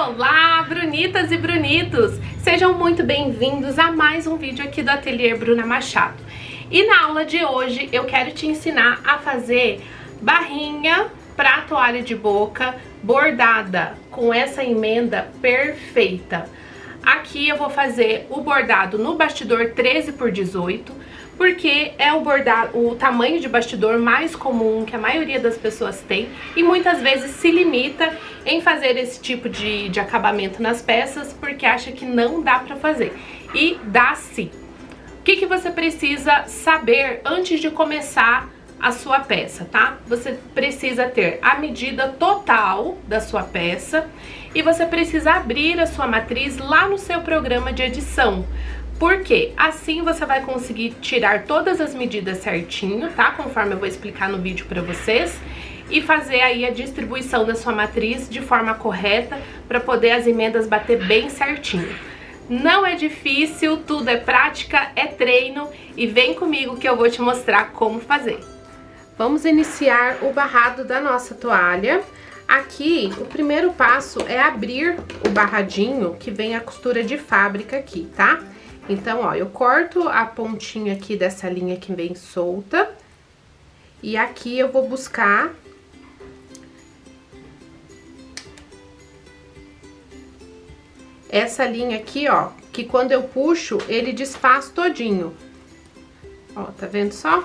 Olá, Brunitas e Brunitos! Sejam muito bem-vindos a mais um vídeo aqui do Ateliê Bruna Machado. E na aula de hoje eu quero te ensinar a fazer barrinha para toalha de boca bordada com essa emenda perfeita. Aqui eu vou fazer o bordado no bastidor 13 por 18, porque é o tamanho de bastidor mais comum que a maioria das pessoas tem e muitas vezes se limita em fazer esse tipo de acabamento nas peças porque acha que não dá pra fazer. E dá sim. O que você precisa saber antes de começar a sua peça, tá? Você precisa ter a medida total da sua peça e você precisa abrir a sua matriz lá no seu programa de edição. Porque assim você vai conseguir tirar todas as medidas certinho, tá? Conforme eu vou explicar no vídeo pra vocês. E fazer aí a distribuição da sua matriz de forma correta para poder as emendas bater bem certinho. Não é difícil, tudo é prática, é treino e vem comigo que eu vou te mostrar como fazer. Vamos iniciar o barrado da nossa toalha. Aqui, o primeiro passo é abrir o barradinho que vem a costura de fábrica aqui, tá? Então, ó, eu corto a pontinha aqui dessa linha que vem solta. E aqui eu vou buscar essa linha aqui, ó, que quando eu puxo, ele desfaz todinho. Ó, tá vendo só?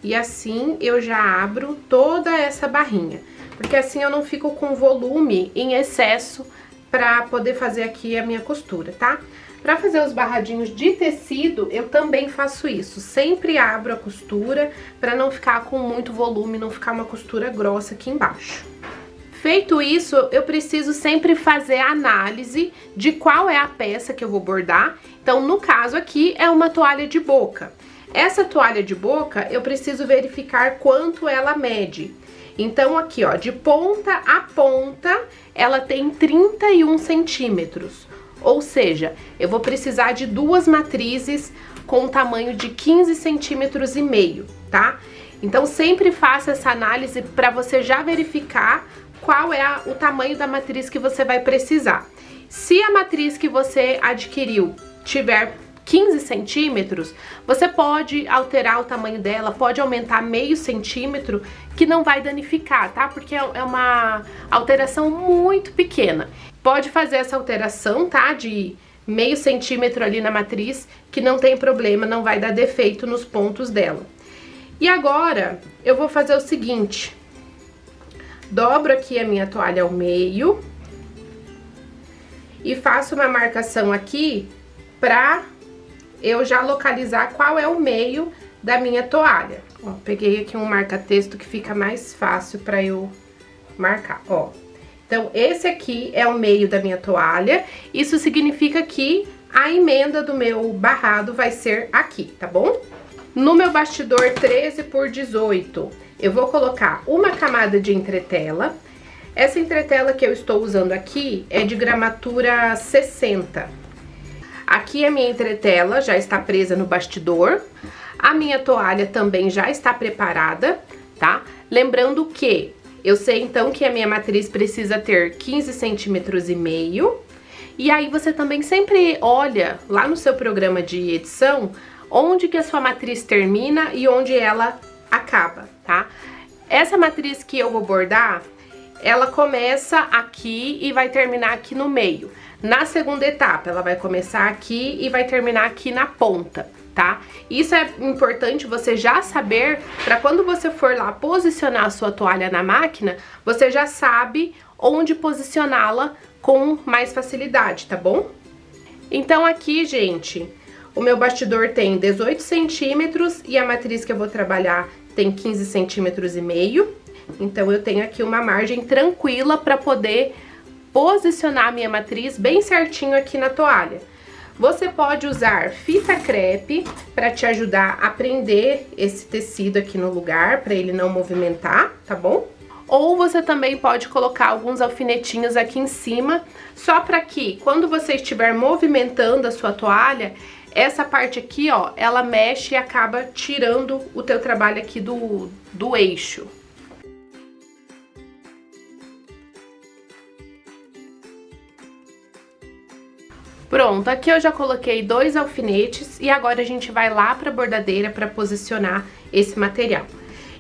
E assim eu já abro toda essa barrinha. Porque assim eu não fico com volume em excesso pra poder fazer aqui a minha costura, tá? Pra fazer os barradinhos de tecido, eu também faço isso. Sempre abro a costura pra não ficar com muito volume, não ficar uma costura grossa aqui embaixo. Feito isso, eu preciso sempre fazer a análise de qual é a peça que eu vou bordar. Então, no caso aqui, é uma toalha de boca. Essa toalha de boca, eu preciso verificar quanto ela mede. Então, aqui, ó, de ponta a ponta, ela tem 31 centímetros. Ou seja, eu vou precisar de duas matrizes com um tamanho de 15 centímetros e meio, tá? Então, sempre faça essa análise para você já verificar qual é o tamanho da matriz que você vai precisar. Se a matriz que você adquiriu tiver 15 centímetros, você pode alterar o tamanho dela, pode aumentar meio centímetro, que não vai danificar, tá? Porque é uma alteração muito pequena. Pode fazer essa alteração, tá? De meio centímetro ali na matriz, que não tem problema, não vai dar defeito nos pontos dela. E agora, eu vou fazer o seguinte. Dobro aqui a minha toalha ao meio. E faço uma marcação aqui pra eu já localizar qual é o meio da minha toalha. Ó, peguei aqui um marca-texto que fica mais fácil pra eu marcar, ó. Então, esse aqui é o meio da minha toalha. Isso significa que a emenda do meu barrado vai ser aqui, tá bom? No meu bastidor 13 por 18, eu vou colocar uma camada de entretela. Essa entretela que eu estou usando aqui é de gramatura 60. Aqui a minha entretela já está presa no bastidor. A minha toalha também já está preparada, tá? Lembrando que eu sei então que a minha matriz precisa ter 15 centímetros e meio. E aí você também sempre olha lá no seu programa de edição onde que a sua matriz termina e onde ela acaba, tá? Essa matriz que eu vou bordar, ela começa aqui e vai terminar aqui no meio. Na segunda etapa, ela vai começar aqui e vai terminar aqui na ponta, tá? Isso é importante você já saber para quando você for lá posicionar a sua toalha na máquina, você já sabe onde posicioná-la com mais facilidade, tá bom? Então aqui, gente, o meu bastidor tem 18 centímetros e a matriz que eu vou trabalhar tem 15 centímetros e meio. Então eu tenho aqui uma margem tranquila para poder posicionar a minha matriz bem certinho aqui na toalha. Você pode usar fita crepe para te ajudar a prender esse tecido aqui no lugar, para ele não movimentar, tá bom? Ou você também pode colocar alguns alfinetinhos aqui em cima, só para que quando você estiver movimentando a sua toalha, essa parte aqui, ó, ela mexe e acaba tirando o teu trabalho aqui do eixo. Pronto, aqui eu já coloquei 2 alfinetes e agora a gente vai lá pra bordadeira pra posicionar esse material.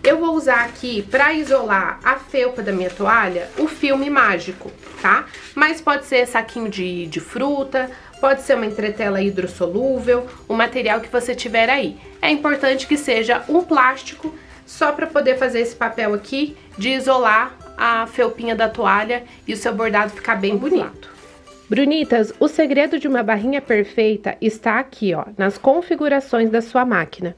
Eu vou usar aqui, pra isolar a felpa da minha toalha, o filme mágico, tá? Mas pode ser saquinho de fruta, pode ser uma entretela hidrossolúvel, o material que você tiver aí. É importante que seja um plástico, só pra poder fazer esse papel aqui de isolar a felpinha da toalha e o seu bordado ficar bem bonito. Brunitas, o segredo de uma barrinha perfeita está aqui, ó, nas configurações da sua máquina.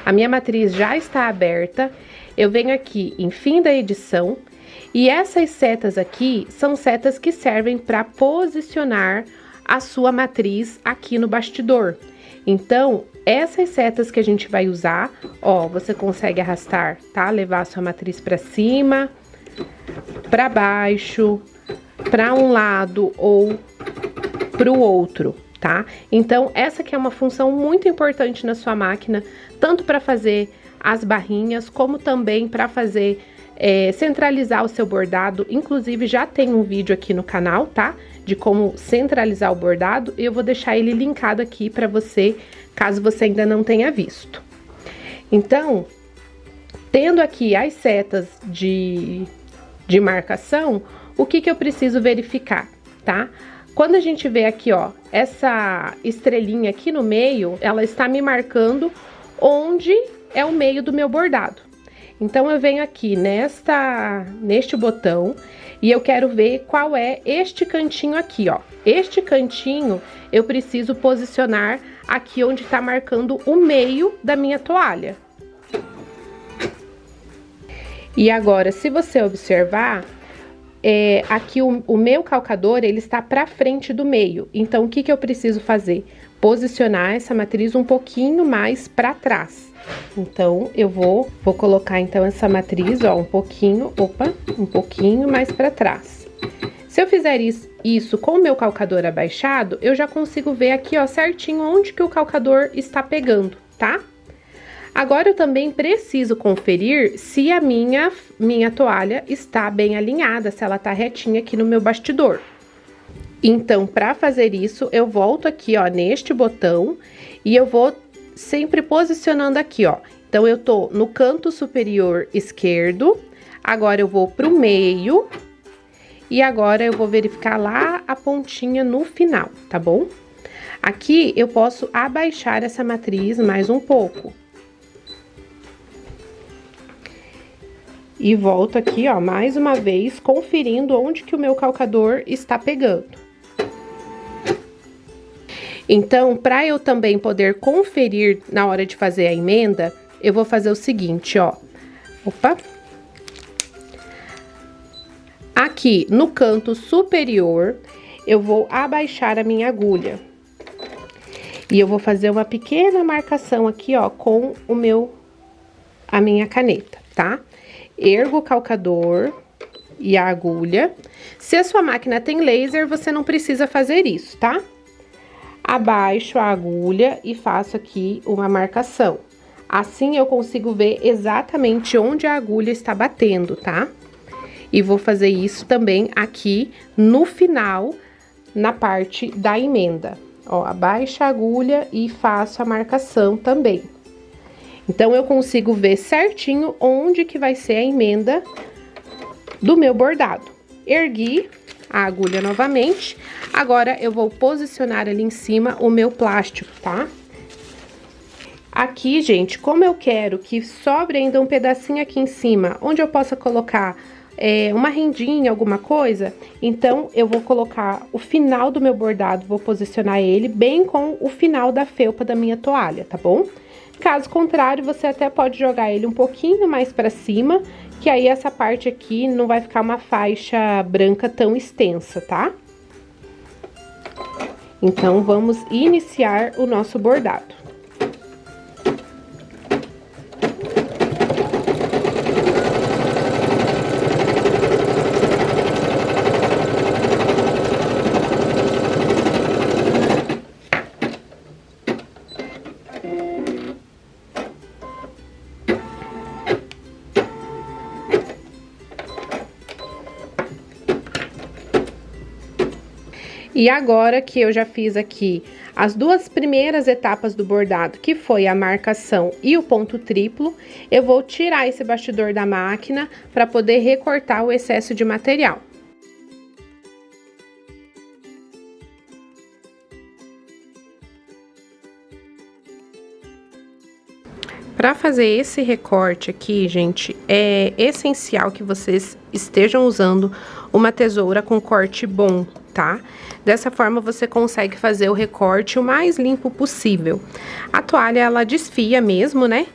A minha matriz já está aberta, eu venho aqui em fim da edição e essas setas aqui são setas que servem para posicionar a sua matriz aqui no bastidor. Então, essas setas que a gente vai usar, ó, você consegue arrastar, tá? Levar a sua matriz para cima, para baixo, para um lado ou para o outro, tá? Então, essa aqui é uma função muito importante na sua máquina, tanto para fazer as barrinhas, como também para fazer, centralizar o seu bordado. Inclusive, já tem um vídeo aqui no canal, tá? De como centralizar o bordado, e eu vou deixar ele linkado aqui para você, caso você ainda não tenha visto. Então, tendo aqui as setas de marcação, o que eu preciso verificar, tá? Quando a gente vê aqui, ó, essa estrelinha aqui no meio, ela está me marcando onde é o meio do meu bordado. Então, eu venho aqui neste botão e eu quero ver qual é este cantinho aqui, ó. Este cantinho eu preciso posicionar aqui onde tá marcando o meio da minha toalha. E agora, se você observar, aqui o meu calcador, ele está para frente do meio. Então, o que eu preciso fazer? Posicionar essa matriz um pouquinho mais para trás. Então, eu vou colocar, então, essa matriz, ó, um pouquinho mais para trás. Se eu fizer isso com o meu calcador abaixado, eu já consigo ver aqui, ó, certinho onde que o calcador está pegando, tá? Agora, eu também preciso conferir se a minha toalha está bem alinhada, se ela tá retinha aqui no meu bastidor. Então, para fazer isso, eu volto aqui, ó, neste botão e eu vou sempre posicionando aqui, ó. Então, eu tô no canto superior esquerdo, agora eu vou pro meio e agora eu vou verificar lá a pontinha no final, tá bom? Aqui, eu posso abaixar essa matriz mais um pouco. E volto aqui, ó, mais uma vez, conferindo onde que o meu calcador está pegando. Então, para eu também poder conferir na hora de fazer a emenda, eu vou fazer o seguinte, ó. Opa! Aqui, no canto superior, eu vou abaixar a minha agulha. E eu vou fazer uma pequena marcação aqui, ó, com a minha caneta, tá? Ergo o calcador e a agulha. Se a sua máquina tem laser, você não precisa fazer isso, tá? Abaixo a agulha e faço aqui uma marcação. Assim eu consigo ver exatamente onde a agulha está batendo, tá? E vou fazer isso também aqui no final, na parte da emenda. Ó, abaixo a agulha e faço a marcação também. Então, eu consigo ver certinho onde que vai ser a emenda do meu bordado. Ergui a agulha novamente. Agora, eu vou posicionar ali em cima o meu plástico, tá? Aqui, gente, como eu quero que sobre ainda um pedacinho aqui em cima, onde eu possa colocar uma rendinha, alguma coisa, então eu vou colocar o final do meu bordado, vou posicionar ele bem com o final da felpa da minha toalha, tá bom? Caso contrário, você até pode jogar ele um pouquinho mais pra cima, que aí essa parte aqui não vai ficar uma faixa branca tão extensa, tá? Então, vamos iniciar o nosso bordado. E agora que eu já fiz aqui as duas primeiras etapas do bordado, que foi a marcação e o ponto triplo, eu vou tirar esse bastidor da máquina para poder recortar o excesso de material. Para fazer esse recorte aqui, gente, é essencial que vocês estejam usando uma tesoura com corte bom, tá? Dessa forma você consegue fazer o recorte o mais limpo possível. A toalha, ela desfia mesmo, né?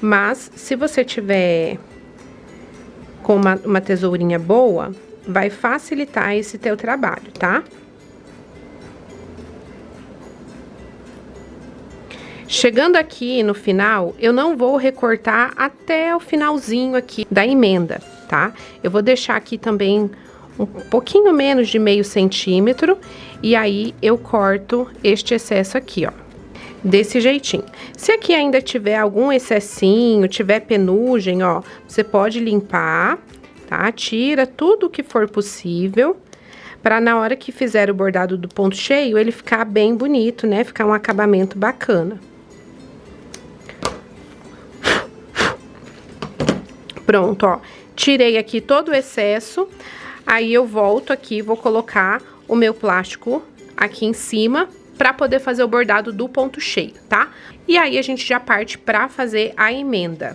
Mas se você tiver com uma tesourinha boa, vai facilitar esse teu trabalho, tá? Chegando aqui no final, eu não vou recortar até o finalzinho aqui da emenda, tá? Eu vou deixar aqui também um pouquinho menos de meio centímetro, e aí eu corto este excesso aqui, ó, desse jeitinho. Se aqui ainda tiver algum excessinho, tiver penugem, ó, você pode limpar, tá? Tira tudo que for possível, para na hora que fizer o bordado do ponto cheio, ele ficar bem bonito, né? Ficar um acabamento bacana. Pronto, ó, tirei aqui todo o excesso, aí eu volto aqui, vou colocar o meu plástico aqui em cima, pra poder fazer o bordado do ponto cheio, tá? E aí a gente já parte pra fazer a emenda.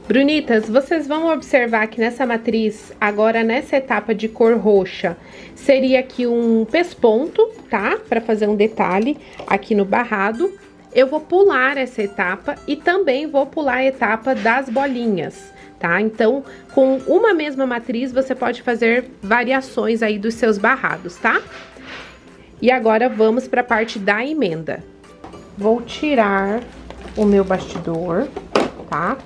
Brunitas, vocês vão observar que nessa matriz, agora nessa etapa de cor roxa, seria aqui um pesponto, tá? Para fazer um detalhe aqui no barrado. Eu vou pular essa etapa e também vou pular a etapa das bolinhas, tá? Então, com uma mesma matriz, você pode fazer variações aí dos seus barrados, tá? E agora vamos para a parte da emenda. Vou tirar o meu bastidor, tá?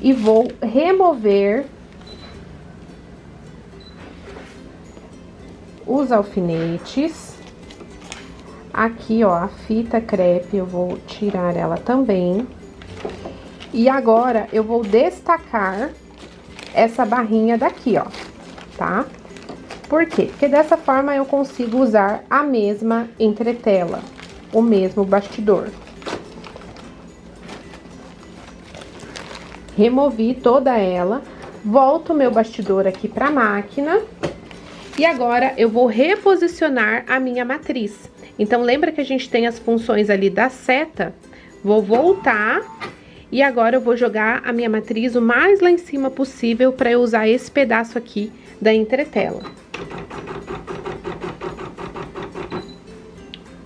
E vou remover os alfinetes. Aqui, ó, a fita crepe, eu vou tirar ela também. E agora, eu vou destacar essa barrinha daqui, ó, tá? Por quê? Porque dessa forma eu consigo usar a mesma entretela, o mesmo bastidor. Removi toda ela, volto o meu bastidor aqui para a máquina e agora eu vou reposicionar a minha matriz. Então, lembra que a gente tem as funções ali da seta? Vou voltar e agora eu vou jogar a minha matriz o mais lá em cima possível para eu usar esse pedaço aqui da entretela.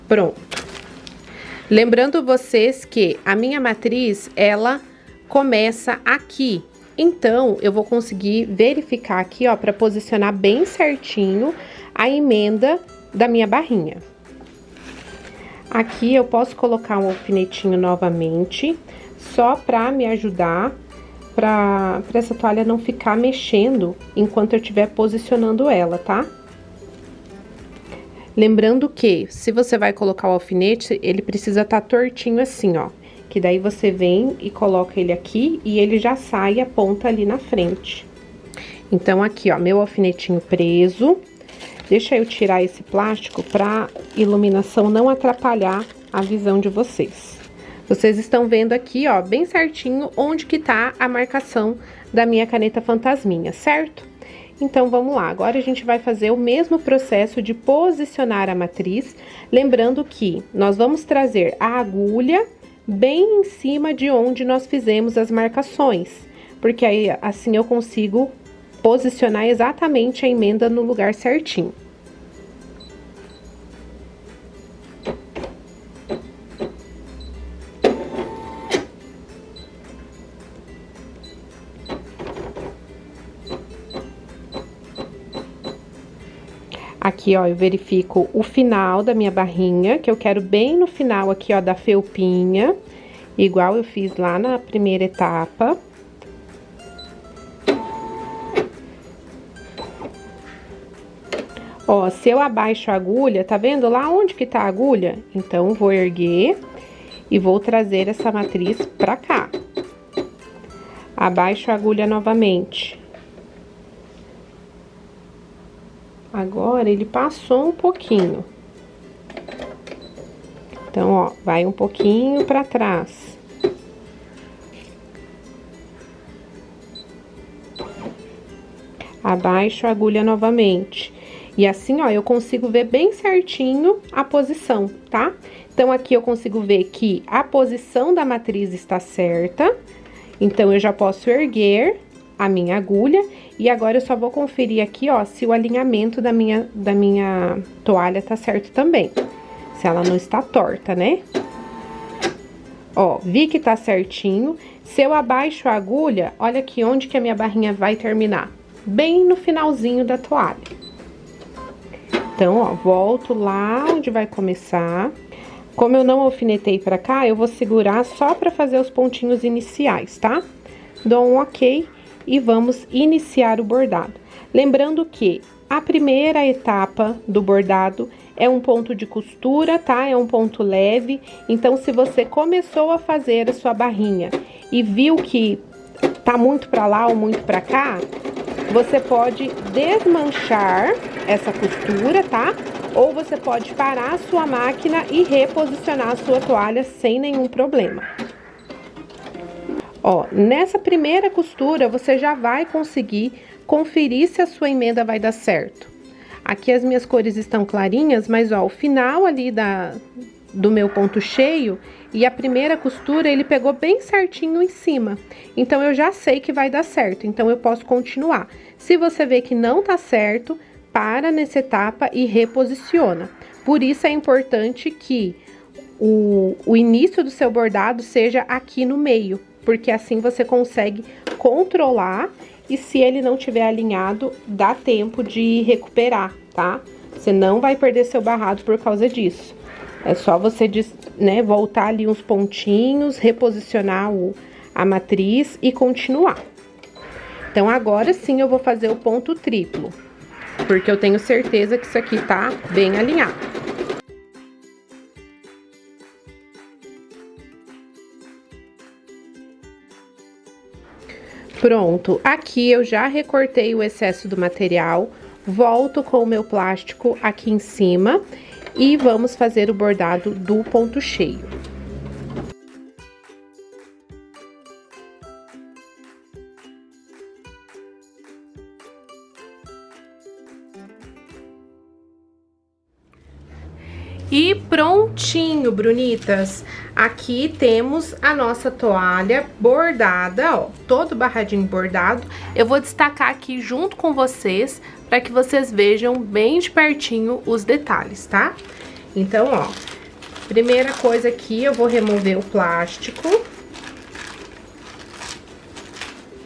Pronto. Lembrando vocês que a minha matriz, ela começa aqui, então eu vou conseguir verificar aqui, ó, para posicionar bem certinho a emenda da minha barrinha. Aqui eu posso colocar um alfinetinho novamente, só para me ajudar, para essa toalha não ficar mexendo enquanto eu estiver posicionando ela, tá? Lembrando que, se você vai colocar o alfinete, ele precisa estar tortinho assim, ó. Que daí você vem e coloca ele aqui e ele já sai a ponta ali na frente. Então, aqui, ó, meu alfinetinho preso. Deixa eu tirar esse plástico pra iluminação não atrapalhar a visão de vocês. Vocês estão vendo aqui, ó, bem certinho onde que tá a marcação da minha caneta fantasminha, certo? Então, vamos lá. Agora, a gente vai fazer o mesmo processo de posicionar a matriz. Lembrando que nós vamos trazer a agulha bem em cima de onde nós fizemos as marcações, porque aí assim eu consigo posicionar exatamente a emenda no lugar certinho. Aqui Aqui, ó, eu verifico o final da minha barrinha, que eu quero bem no final aqui, ó, da felpinha, igual eu fiz lá na primeira etapa. Ó, se eu abaixo a agulha, tá vendo lá onde que tá a agulha? Então, vou erguer e vou trazer essa matriz pra cá. Abaixo a agulha novamente. Agora, ele passou um pouquinho. Então, ó, vai um pouquinho pra trás. Abaixo a agulha novamente. E assim, ó, eu consigo ver bem certinho a posição, tá? Então, aqui eu consigo ver que a posição da matriz está certa. Então, eu já posso erguer a minha agulha. E agora, eu só vou conferir aqui, ó, se o alinhamento da minha toalha tá certo também. Se ela não está torta, né? Ó, vi que tá certinho. Se eu abaixo a agulha, olha aqui onde que a minha barrinha vai terminar. Bem no finalzinho da toalha. Então, ó, volto lá onde vai começar. Como eu não alfinetei pra cá, eu vou segurar só pra fazer os pontinhos iniciais, tá? Dou um ok e vamos iniciar o bordado. Lembrando que a primeira etapa do bordado é um ponto de costura, tá? É um ponto leve. Então, se você começou a fazer a sua barrinha e viu que tá muito pra lá ou muito pra cá, você pode desmanchar essa costura, tá? Ou você pode parar a sua máquina e reposicionar a sua toalha sem nenhum problema. Ó, nessa primeira costura, você já vai conseguir conferir se a sua emenda vai dar certo. Aqui as minhas cores estão clarinhas, mas ó, o final ali do meu ponto cheio e a primeira costura, ele pegou bem certinho em cima. Então, eu já sei que vai dar certo, então eu posso continuar. Se você vê que não tá certo, para nessa etapa e reposiciona. Por isso, é importante que o início do seu bordado seja aqui no meio, porque assim você consegue controlar e se ele não tiver alinhado, dá tempo de recuperar, tá? Você não vai perder seu barrado por causa disso. É só você, né, voltar ali uns pontinhos, reposicionar a matriz e continuar. Então, agora sim eu vou fazer o ponto triplo, porque eu tenho certeza que isso aqui tá bem alinhado. Pronto, aqui eu já recortei o excesso do material, volto com o meu plástico aqui em cima e vamos fazer o bordado do ponto cheio. E prontinho, Brunitas! Aqui temos a nossa toalha bordada, ó, todo barradinho bordado. Eu vou destacar aqui junto com vocês, para que vocês vejam bem de pertinho os detalhes, tá? Então, ó, primeira coisa aqui, eu vou remover o plástico.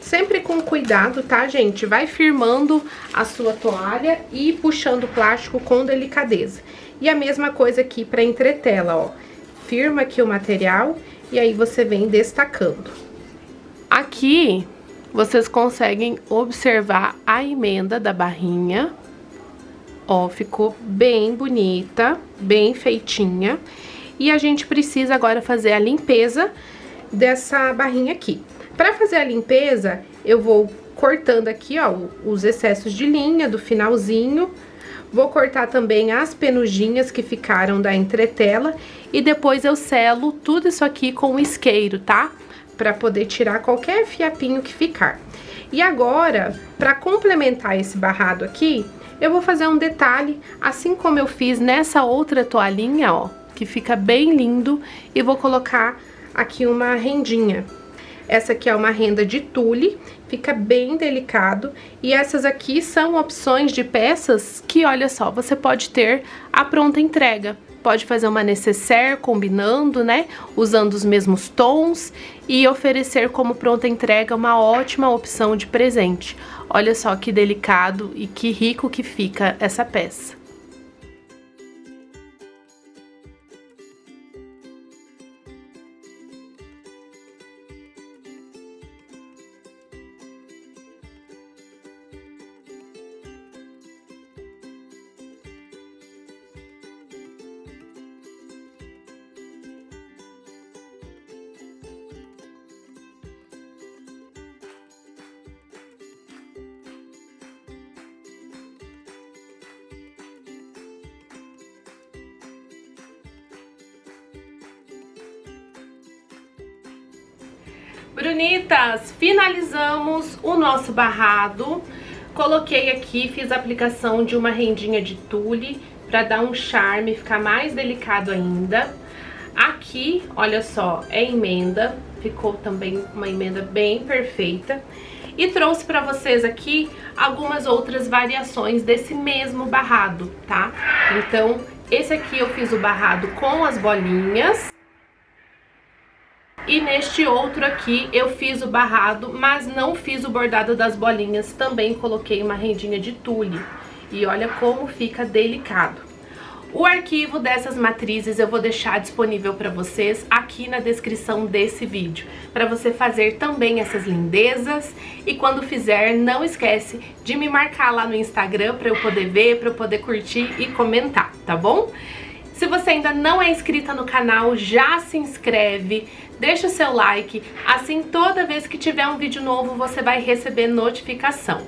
Sempre com cuidado, tá, gente? Vai firmando a sua toalha e puxando o plástico com delicadeza. E a mesma coisa aqui pra entretela, ó. Firma aqui o material e aí você vem destacando. Aqui, vocês conseguem observar a emenda da barrinha. Ó, ficou bem bonita, bem feitinha. E a gente precisa agora fazer a limpeza dessa barrinha aqui. Pra fazer a limpeza, eu vou cortando aqui, ó, os excessos de linha do finalzinho. Vou cortar também as penugem que ficaram da entretela e depois eu selo tudo isso aqui com o isqueiro, tá? Pra poder tirar qualquer fiapinho que ficar. E agora, pra complementar esse barrado aqui, eu vou fazer um detalhe, assim como eu fiz nessa outra toalhinha, ó, que fica bem lindo, e vou colocar aqui uma rendinha. Essa aqui é uma renda de tule, fica bem delicado. E essas aqui são opções de peças que, olha só, você pode ter a pronta entrega. Pode fazer uma nécessaire combinando, né, usando os mesmos tons e oferecer como pronta entrega uma ótima opção de presente. Olha só que delicado e que rico que fica essa peça. Brunitas, finalizamos o nosso barrado. Coloquei aqui, fiz a aplicação de uma rendinha de tule para dar um charme, ficar mais delicado ainda. Aqui, olha só, é emenda, ficou também uma emenda bem perfeita. E trouxe para vocês aqui algumas outras variações desse mesmo barrado, tá? Então, esse aqui eu fiz o barrado com as bolinhas. E neste outro aqui eu fiz o barrado, mas não fiz o bordado das bolinhas. Também coloquei uma rendinha de tule. E olha como fica delicado. O arquivo dessas matrizes eu vou deixar disponível para vocês aqui na descrição desse vídeo, para você fazer também essas lindezas. E quando fizer, não esquece de me marcar lá no Instagram para eu poder ver, para eu poder curtir e comentar, tá bom? Se você ainda não é inscrita no canal, já se inscreve, deixa o seu like, assim toda vez que tiver um vídeo novo você vai receber notificação.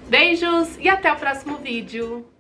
Beijos e até o próximo vídeo!